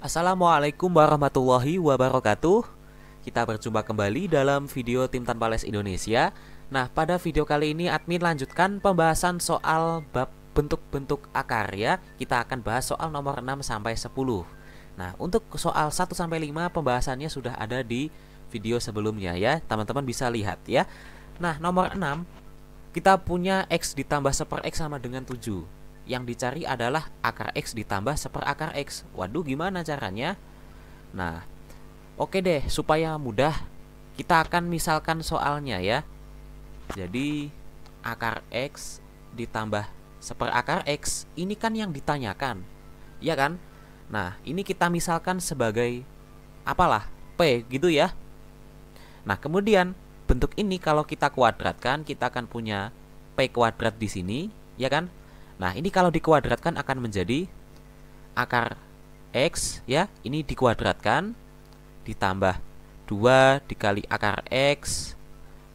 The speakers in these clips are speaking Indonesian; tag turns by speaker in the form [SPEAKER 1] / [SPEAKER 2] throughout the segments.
[SPEAKER 1] Assalamualaikum warahmatullahi wabarakatuh. Kita berjumpa kembali dalam video Tim Tanpa Les Indonesia. Nah, pada video kali ini admin lanjutkan pembahasan soal bab bentuk-bentuk akar ya. Kita akan bahas soal nomor 6 sampai 10. Nah, untuk soal 1 sampai 5 pembahasannya sudah ada di video sebelumnya ya. Teman-teman bisa lihat ya. Nah, nomor 6 kita punya X ditambah 1/X sama dengan 7. Yang dicari adalah akar X ditambah 1/akar X. Waduh, gimana caranya? Nah, oke deh, supaya mudah kita akan misalkan soalnya ya. Jadi akar X ditambah 1/akar X ini kan yang ditanyakan, ya kan? Nah, ini kita misalkan sebagai apalah, P gitu ya. Nah, kemudian bentuk ini kalau kita kuadratkan, kita akan punya P kuadrat di sini, ya kan? Nah, ini kalau dikuadratkan akan menjadi akar X ya. Ini dikuadratkan ditambah 2 dikali akar X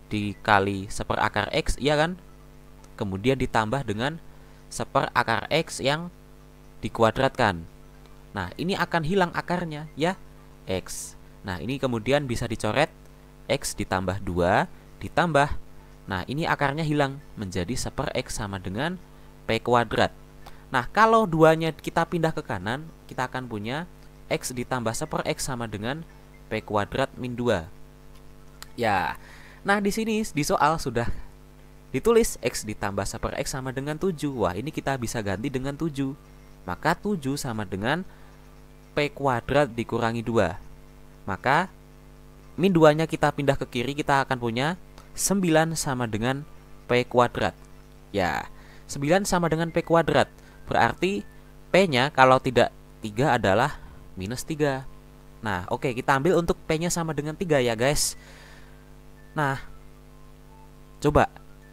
[SPEAKER 1] dikali 1/akar X, ya kan? Kemudian ditambah dengan 1/akar X yang dikuadratkan. Nah, ini akan hilang akarnya ya, X. Nah, ini kemudian bisa dicoret X ditambah 2 ditambah. Nah, ini akarnya hilang menjadi 1/X sama dengan P kuadrat. Nah, kalau duanya kita pindah ke kanan, kita akan punya X ditambah 1/X sama dengan P kuadrat min 2. Ya, nah di sini di soal sudah ditulis X ditambah 1/X sama dengan 7. Wah, ini kita bisa ganti dengan 7. Maka 7 sama dengan P kuadrat dikurangi 2. Maka min 2-nya kita pindah ke kiri, kita akan punya 9 sama dengan P kuadrat. Ya, 9 sama dengan P kuadrat. Berarti P-nya kalau tidak 3 adalah minus 3. Nah, oke, kita ambil untuk P-nya sama dengan 3 ya guys. Nah, coba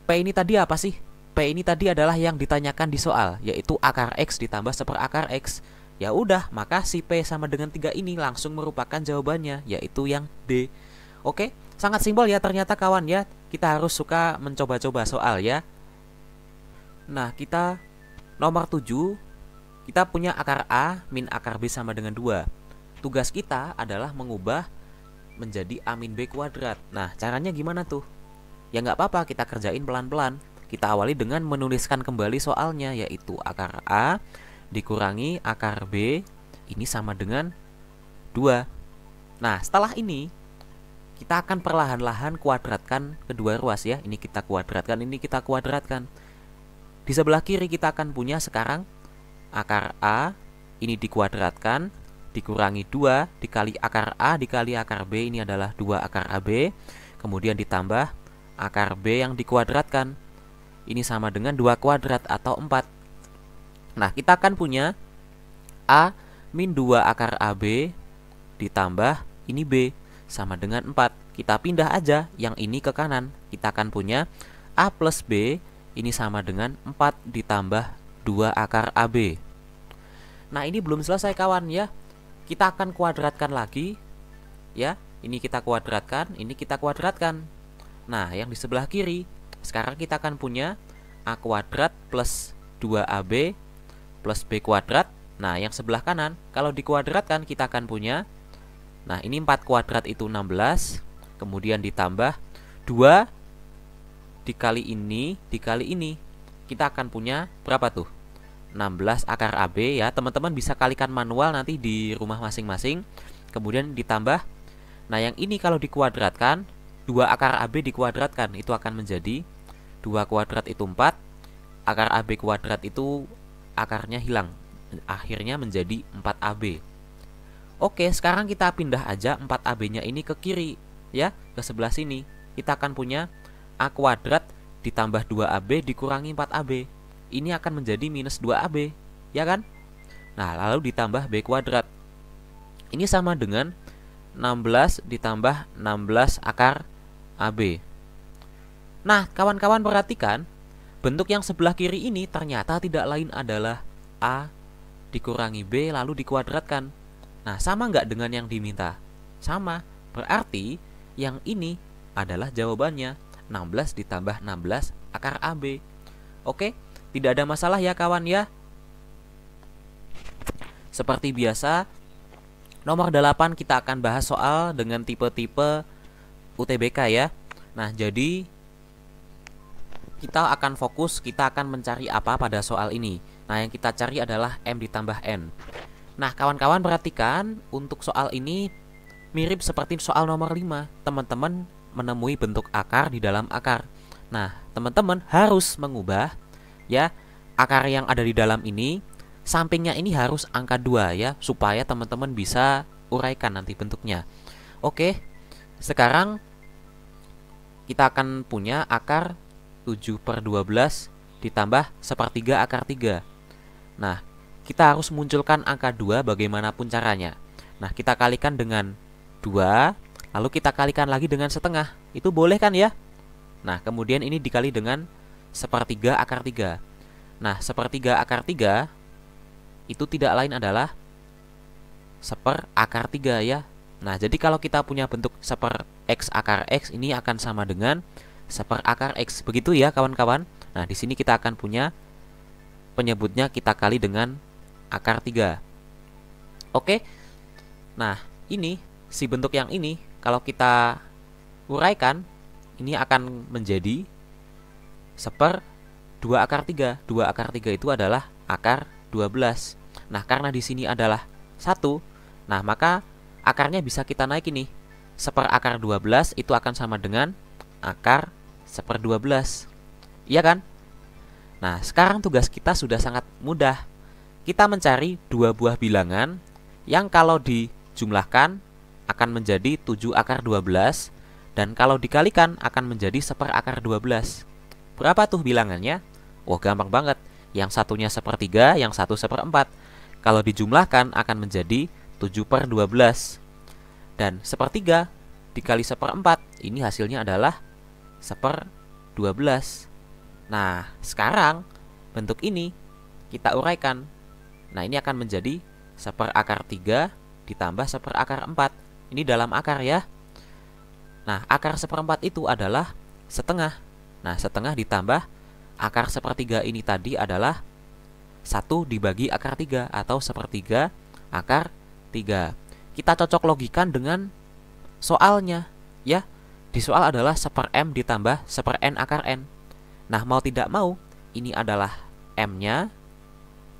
[SPEAKER 1] P ini tadi apa sih? P ini tadi adalah yang ditanyakan di soal, yaitu akar X ditambah 1/akar X. Ya udah, maka si P sama dengan 3 ini langsung merupakan jawabannya, yaitu yang D. Oke, sangat simpel ya ternyata kawan ya. Kita harus suka mencoba-coba soal ya. Nah, kita nomor 7, kita punya akar A min akar B sama dengan 2. Tugas kita adalah mengubah menjadi A min B kuadrat. Nah, caranya gimana tuh? Ya nggak apa-apa, kita kerjain pelan-pelan. Kita awali dengan menuliskan kembali soalnya, yaitu akar A dikurangi akar B ini sama dengan 2. Nah, setelah ini kita akan perlahan-lahan kuadratkan kedua ruas ya. Ini kita kuadratkan, ini kita kuadratkan. Di sebelah kiri kita akan punya sekarang akar A ini dikuadratkan dikurangi 2 dikali akar A dikali akar B, ini adalah 2 akar AB. Kemudian ditambah akar B yang dikuadratkan, ini sama dengan 2 kuadrat atau 4. Nah, kita akan punya A min 2 akar AB ditambah ini B sama dengan 4. Kita pindah aja yang ini ke kanan. Kita akan punya A plus B ini sama dengan 4 ditambah 2 akar AB. Nah, ini belum selesai kawan ya. Kita akan kuadratkan lagi ya. Ini kita kuadratkan, ini kita kuadratkan. Nah, yang di sebelah kiri sekarang kita akan punya A kuadrat plus 2AB plus B kuadrat. Nah, yang sebelah kanan kalau dikuadratkan kita akan punya, nah ini 4 kuadrat itu 16. Kemudian ditambah 2 dikali ini kita akan punya berapa tuh? 16 akar AB ya. Teman-teman bisa kalikan manual nanti di rumah masing-masing. Kemudian ditambah, nah yang ini kalau dikuadratkan 2 akar AB dikuadratkan itu akan menjadi 2 kuadrat itu 4. Akar AB kuadrat itu akarnya hilang, akhirnya menjadi 4AB. Oke, sekarang kita pindah aja 4AB-nya ini ke kiri ya, ke sebelah sini. Kita akan punya A kuadrat ditambah 2AB dikurangi 4AB. Ini akan menjadi minus 2AB, ya kan? Nah, lalu ditambah B kuadrat. Ini sama dengan 16 ditambah 16 akar AB. Nah, kawan-kawan perhatikan, bentuk yang sebelah kiri ini ternyata tidak lain adalah A dikurangi B lalu dikuadratkan. Nah, sama nggak dengan yang diminta? Sama, berarti yang ini adalah jawabannya, 16 ditambah 16 akar AB. Oke, tidak ada masalah ya kawan ya. Seperti biasa, Nomor 8 kita akan bahas soal dengan tipe-tipe UTBK ya. Nah, jadi kita akan fokus, kita akan mencari apa pada soal ini. Nah, yang kita cari adalah M ditambah N. Nah, kawan-kawan perhatikan, untuk soal ini mirip seperti soal nomor 5. Teman-teman menemui bentuk akar di dalam akar. Nah, teman-teman harus mengubah ya akar yang ada di dalam ini, sampingnya ini harus angka 2 ya, supaya teman-teman bisa uraikan nanti bentuknya. Oke, sekarang kita akan punya akar 7/12 ditambah 1/3 akar 3. Nah, kita harus munculkan angka 2 bagaimanapun caranya. Nah, kita kalikan dengan 2, lalu kita kalikan lagi dengan setengah. Itu boleh kan ya? Nah, kemudian ini dikali dengan 1/3 akar 3. Nah, 1/3 akar 3 itu tidak lain adalah 1 akar 3 ya. Nah, jadi kalau kita punya bentuk 1 X akar X, ini akan sama dengan 1 akar X. Begitu ya kawan-kawan. Nah, di sini kita akan punya penyebutnya kita kali dengan akar 3. Oke. Nah, ini si bentuk yang ini kalau kita uraikan, ini akan menjadi 1/2 akar 3. 2 akar 3 itu adalah akar 12. Nah, karena di sini adalah 1, nah maka akarnya bisa kita naik ini. 1 akar 12 itu akan sama dengan akar 1/12. Iya kan? Nah, sekarang tugas kita sudah sangat mudah. Kita mencari dua buah bilangan yang kalau dijumlahkan akan menjadi 7 akar 12 dan kalau dikalikan akan menjadi 1 akar 12. Berapa tuh bilangannya? Wah, gampang banget. Yang satunya 1/3, yang satu 1/4. Kalau dijumlahkan akan menjadi 7/12. Dan 1/3 dikali 1/4, ini hasilnya adalah 1/12. Nah, sekarang bentuk ini kita uraikan. Nah, ini akan menjadi 1 akar 3 ditambah 1 akar 4. Ini dalam akar ya. Nah, akar 1/4 itu adalah setengah. Nah, setengah ditambah akar 1/3 ini tadi adalah 1 dibagi akar 3 atau 1/3 akar 3. Kita cocok logikan dengan soalnya ya. Di soal adalah 1/m ditambah 1/n akar n. Nah, mau tidak mau ini adalah m-nya.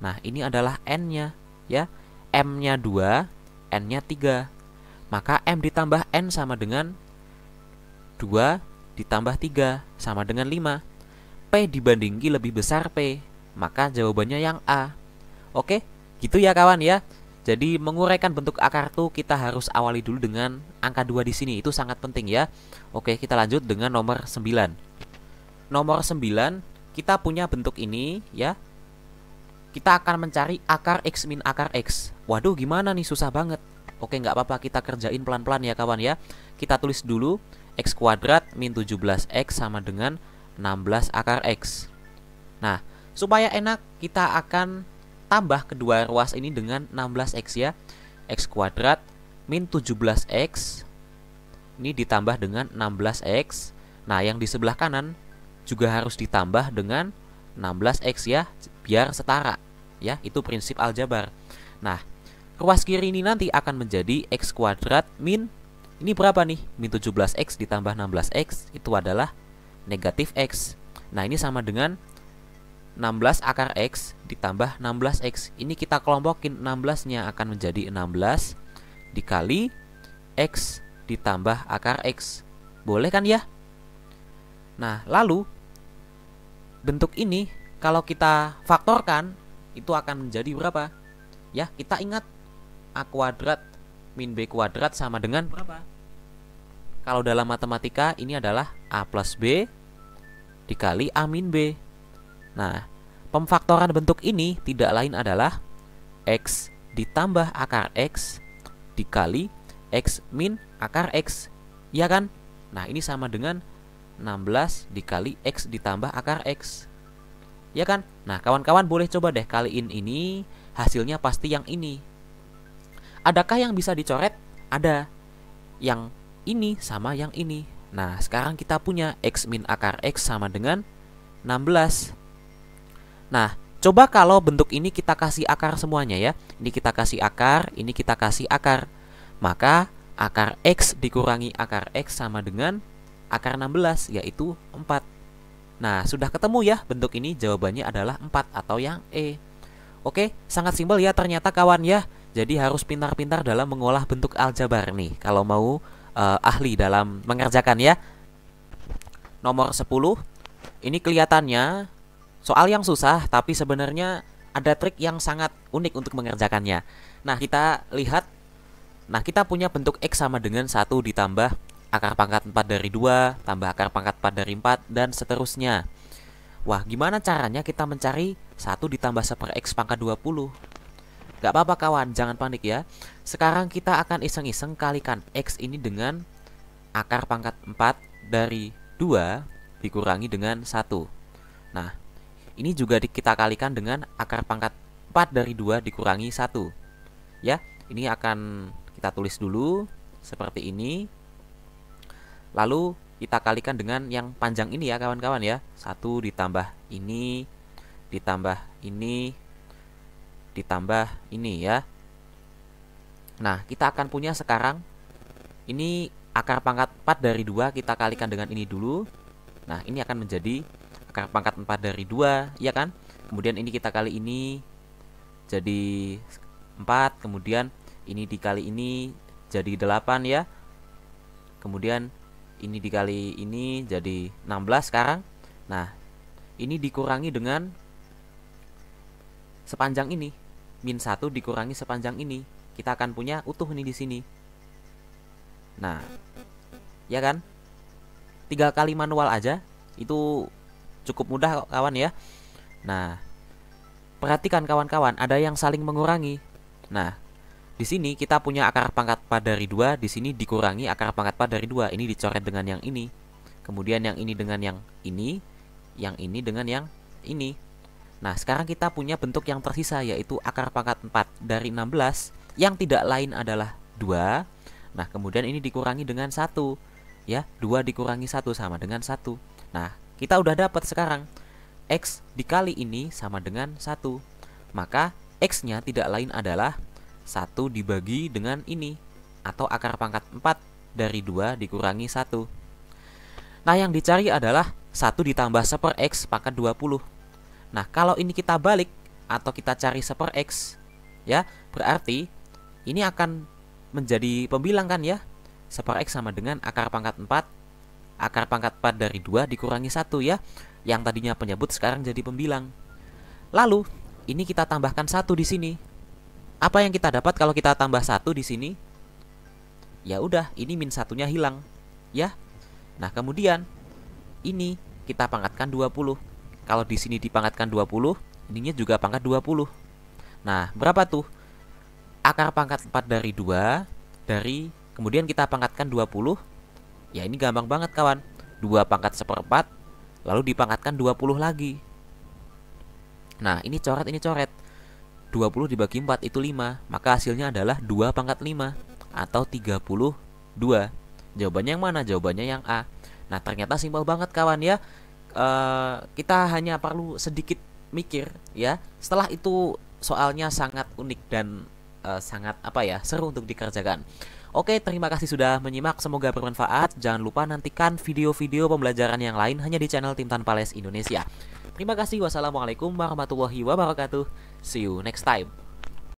[SPEAKER 1] Nah, ini adalah n-nya ya. M-nya 2, n-nya 3. Maka m ditambah n sama dengan 2 ditambah 3 sama dengan 5. P dibanding Q lebih besar P, maka jawabannya yang A. Oke, gitu ya kawan ya. Jadi menguraikan bentuk akar tuh kita harus awali dulu dengan angka 2 di sini. Itu sangat penting ya. Oke, kita lanjut dengan nomor 9. Nomor 9, kita punya bentuk ini ya. Kita akan mencari akar X min akar X. Waduh, gimana nih, susah banget. Oke, nggak apa-apa, kita kerjain pelan-pelan ya kawan ya. Kita tulis dulu X kuadrat min 17X sama dengan 16 akar X. Nah, supaya enak kita akan tambah kedua ruas ini dengan 16X ya. X kuadrat min 17X ini ditambah dengan 16X. Nah, yang di sebelah kanan juga harus ditambah dengan 16X ya, biar setara ya. Itu prinsip aljabar. Nah, ruas kiri ini nanti akan menjadi X kuadrat min, ini berapa nih? Min 17X ditambah 16X itu adalah negatif X. Nah, ini sama dengan 16 akar X ditambah 16X. Ini kita kelompokin, 16-nya akan menjadi 16 dikali X ditambah akar X. Boleh kan ya? Nah, lalu bentuk ini kalau kita faktorkan itu akan menjadi berapa? Ya, kita ingat A kuadrat min B kuadrat sama dengan berapa? Kalau dalam matematika ini adalah A plus B dikali A min B. Nah, pemfaktoran bentuk ini tidak lain adalah X ditambah akar X dikali X min akar X. Ya kan? Nah, ini sama dengan 16 dikali X ditambah akar X. Ya kan? Nah, kawan-kawan boleh coba deh kaliin ini, hasilnya pasti yang ini. Adakah yang bisa dicoret? Ada. Yang ini sama yang ini. Nah, sekarang kita punya X min akar X sama dengan 16. Nah, Coba kalau bentuk ini kita kasih akar semuanya ya. Ini kita kasih akar, ini kita kasih akar. Maka akar X dikurangi akar X sama dengan akar 16, yaitu 4. Nah, sudah ketemu ya bentuk ini, jawabannya adalah 4 atau yang E. Oke, sangat simpel ya ternyata kawan ya. Jadi harus pintar-pintar dalam mengolah bentuk aljabar nih kalau mau ahli dalam mengerjakan ya. Nomor 10. Ini kelihatannya soal yang susah, tapi sebenarnya ada trik yang sangat unik untuk mengerjakannya. Nah, kita lihat. Nah, kita punya bentuk X sama dengan 1 ditambah akar pangkat 4 dari 2, tambah akar pangkat 4 dari 4, dan seterusnya. Wah, gimana caranya kita mencari 1 ditambah 1 X pangkat 20? Gak apa-apa kawan, jangan panik ya. Sekarang kita akan iseng-iseng kalikan X ini dengan akar pangkat 4 dari 2 dikurangi dengan 1. Nah, ini juga kita kalikan dengan akar pangkat 4 dari 2 dikurangi 1. Ya, ini akan kita tulis dulu seperti ini. Lalu kita kalikan dengan yang panjang ini ya kawan-kawan ya. 1 ditambah ini, ditambah ini, ditambah ini ya. Nah, kita akan punya sekarang ini akar pangkat 4 dari 2 kita kalikan dengan ini dulu. Nah, ini akan menjadi akar pangkat 4 dari 2, ya kan? Kemudian ini kita kali ini jadi 4, kemudian ini dikali ini jadi 8 ya. Kemudian ini dikali ini jadi 16 sekarang. Nah, ini dikurangi dengan sepanjang ini. Min 1 dikurangi sepanjang ini. Kita akan punya utuh ini di sini. Nah, ya kan? 3 kali manual aja itu cukup mudah kawan ya. Nah, perhatikan kawan-kawan, ada yang saling mengurangi. Nah, di sini kita punya akar pangkat 4 dari 2, di sini dikurangi akar pangkat 4 dari 2. Ini dicoret dengan yang ini. Kemudian yang ini dengan yang ini dengan yang ini. Nah, sekarang kita punya bentuk yang tersisa, yaitu akar pangkat 4 dari 16 yang tidak lain adalah 2. Nah, kemudian ini dikurangi dengan 1. Ya, 2 dikurangi 1 sama dengan 1. Nah, kita udah dapat sekarang X dikali ini sama dengan 1. Maka X-nya tidak lain adalah 1 dibagi dengan ini, atau akar pangkat 4 dari 2 dikurangi 1. Nah, yang dicari adalah 1 ditambah 1 X pangkat 20. Nah, kalau ini kita balik atau kita cari 1 X, ya, berarti ini akan menjadi pembilang kan ya. 1 X sama dengan akar pangkat 4, akar pangkat 4 dari 2 dikurangi 1 ya. Yang tadinya penyebut sekarang jadi pembilang. Lalu, ini kita tambahkan 1 di sini. Apa yang kita dapat kalau kita tambah 1 di sini? Ya udah, ini min 1-nya hilang, ya. Nah, kemudian ini kita pangkatkan 20. Kalau di sini dipangkatkan 20, ininya juga pangkat 20. Nah, berapa tuh? Akar pangkat 4 dari 2 dari kemudian kita pangkatkan 20. Ya, ini gampang banget kawan. 2 pangkat 1/4 lalu dipangkatkan 20 lagi. Nah, ini coret 20 dibagi 4 itu 5. Maka hasilnya adalah 2 pangkat 5 atau 32. Jawabannya yang mana? Jawabannya yang A. Nah, ternyata simpel banget kawan ya. Kita hanya perlu sedikit mikir ya. Setelah itu soalnya sangat unik dan sangat seru untuk dikerjakan. Oke, terima kasih sudah menyimak, semoga bermanfaat. Jangan lupa nantikan video-video pembelajaran yang lain hanya di channel Tim Tanpa Les Indonesia. Terima kasih, wassalamualaikum warahmatullahi wabarakatuh. See you next time.